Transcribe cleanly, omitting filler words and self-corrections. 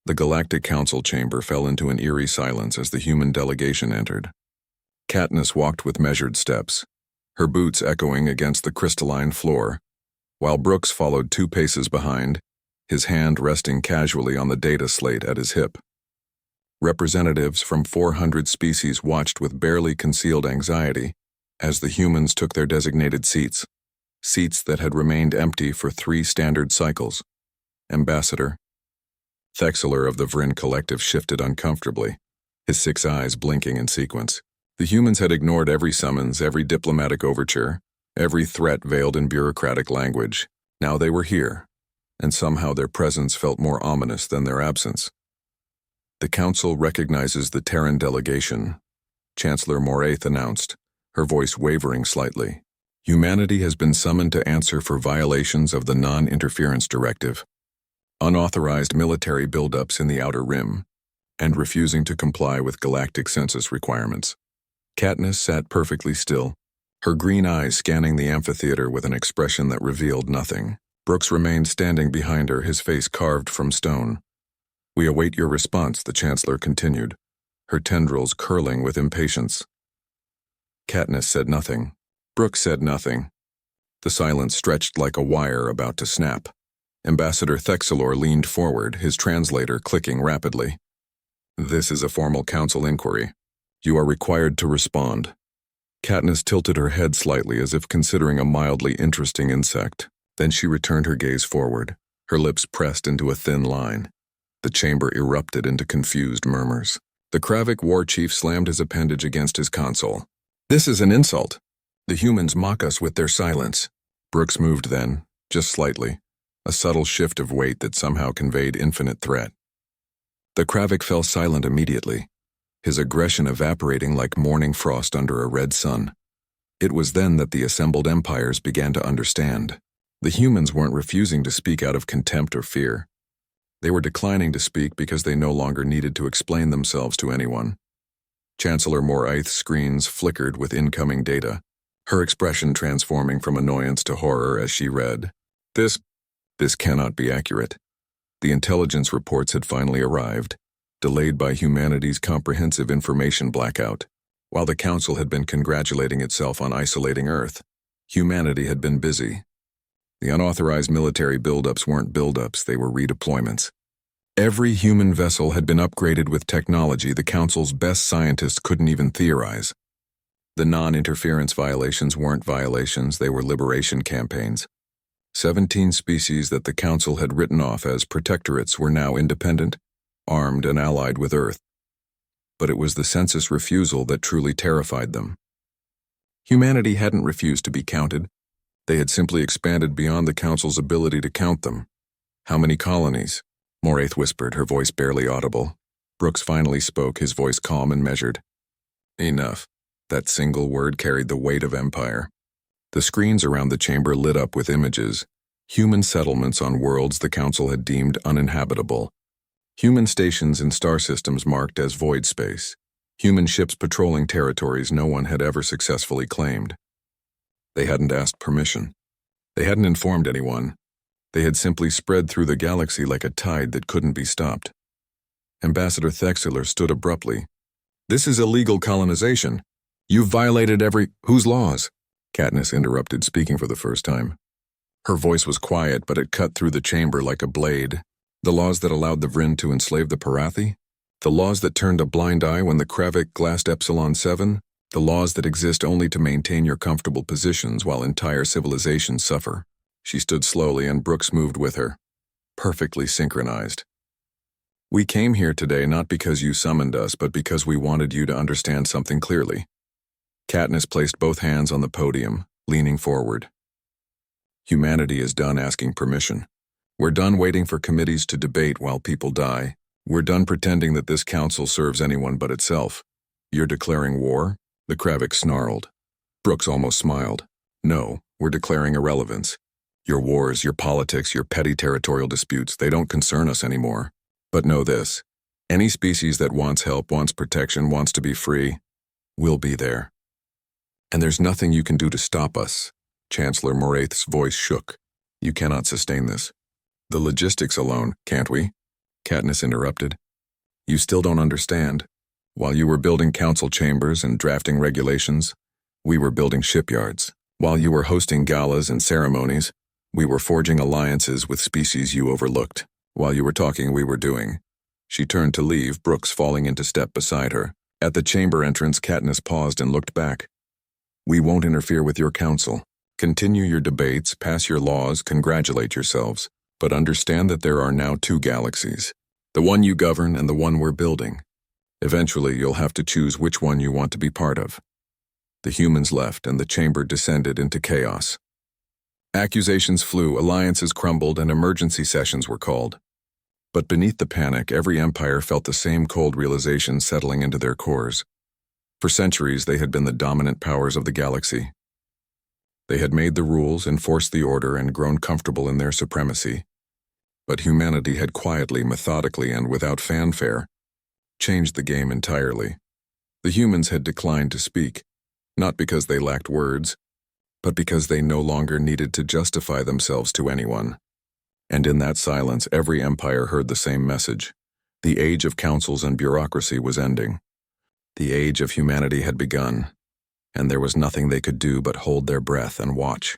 The Galactic Council chamber fell into an eerie silence as the human delegation entered. Katniss walked with measured steps, her boots echoing against the crystalline floor, while Brooks followed 2 paces behind, his hand resting casually on the data slate at his hip. Representatives from 400 species watched with barely concealed anxiety as the humans took their designated seats that had remained empty for 3 standard cycles. Ambassador Thexler of the Vryn Collective shifted uncomfortably, his 6 eyes blinking in sequence. The humans had ignored every summons, every diplomatic overture, every threat veiled in bureaucratic language. Now they were here, and somehow their presence felt more ominous than their absence. The Council recognizes the Terran delegation, Chancellor Moraith announced, her voice wavering slightly. Humanity has been summoned to answer for violations of the Non-Interference Directive, unauthorized military buildups in the Outer Rim, and refusing to comply with galactic census requirements. Katniss sat perfectly still, her green eyes scanning the amphitheater with an expression that revealed nothing. Brooks remained standing behind her, his face carved from stone. "We await your response," the Chancellor continued, her tendrils curling with impatience. Katniss said nothing. Brooks said nothing. The silence stretched like a wire about to snap. Ambassador Thexelor leaned forward, his translator clicking rapidly. "This is a formal council inquiry. You are required to respond." Katniss tilted her head slightly as if considering a mildly interesting insect. Then she returned her gaze forward, her lips pressed into a thin line. The chamber erupted into confused murmurs. The Kravik war chief slammed his appendage against his console. "This is an insult. The humans mock us with their silence." Brooks moved then, just slightly, a subtle shift of weight that somehow conveyed infinite threat. The Kravik fell silent immediately, his aggression evaporating like morning frost under a red sun. It was then that the assembled empires began to understand. The humans weren't refusing to speak out of contempt or fear. They were declining to speak because they no longer needed to explain themselves to anyone. Chancellor Moraith's screens flickered with incoming data, her expression transforming from annoyance to horror as she read. This cannot be accurate. The intelligence reports had finally arrived, delayed by humanity's comprehensive information blackout. While the Council had been congratulating itself on isolating Earth, humanity had been busy. The unauthorized military buildups weren't buildups, they were redeployments. Every human vessel had been upgraded with technology the Council's best scientists couldn't even theorize. The non-interference violations weren't violations, they were liberation campaigns. 17 species that the Council had written off as protectorates were now independent, armed and allied with Earth. But it was the census refusal that truly terrified them. Humanity hadn't refused to be counted. They had simply expanded beyond the Council's ability to count them. "How many colonies?" Moraith whispered, her voice barely audible. Brooks finally spoke, his voice calm and measured. "Enough." That single word carried the weight of empire. The screens around the chamber lit up with images, human settlements on worlds the Council had deemed uninhabitable, human stations in star systems marked as void space, human ships patrolling territories no one had ever successfully claimed. They hadn't asked permission. They hadn't informed anyone. They had simply spread through the galaxy like a tide that couldn't be stopped. Ambassador Thexler stood abruptly. "This is illegal colonization. You've violated whose laws?" Katniss interrupted, speaking for the first time. Her voice was quiet, but it cut through the chamber like a blade. "The laws that allowed the Vryn to enslave the Parathi? The laws that turned a blind eye when the Kravik glassed Epsilon 7? The laws that exist only to maintain your comfortable positions while entire civilizations suffer?" She stood slowly and Brooks moved with her, perfectly synchronized. "We came here today not because you summoned us, but because we wanted you to understand something clearly." Katniss placed both hands on the podium, leaning forward. "Humanity is done asking permission. We're done waiting for committees to debate while people die. We're done pretending that this council serves anyone but itself. You're declaring war?" The Kravik snarled. Brooks almost smiled. "No, we're declaring irrelevance. Your wars, your politics, your petty territorial disputes, they don't concern us anymore. But know this, any species that wants help, wants protection, wants to be free, we'll be there. And there's nothing you can do to stop us." Chancellor Moraith's voice shook. "You cannot sustain this. The logistics alone, can't we?" Katniss interrupted. You still don't understand. While you were building council chambers and drafting regulations, we were building shipyards. While you were hosting galas and ceremonies, we were forging alliances with species you overlooked. While you were talking, we were doing. She turned to leave, Brooks falling into step beside her. At the chamber entrance, Katniss paused and looked back. We won't interfere with your council. Continue your debates, pass your laws, congratulate yourselves, but understand that there are now two galaxies. The one you govern and the one we're building. Eventually, you'll have to choose which one you want to be part of. The humans left and the chamber descended into chaos. Accusations flew, alliances crumbled, and emergency sessions were called. But beneath the panic, every empire felt the same cold realization settling into their cores. For centuries, they had been the dominant powers of the galaxy. They had made the rules, enforced the order, and grown comfortable in their supremacy. But humanity had quietly, methodically, and without fanfare, changed the game entirely. The humans had declined to speak, not because they lacked words, but because they no longer needed to justify themselves to anyone. And in that silence, every empire heard the same message. The age of councils and bureaucracy was ending. The age of humanity had begun, and there was nothing they could do but hold their breath and watch.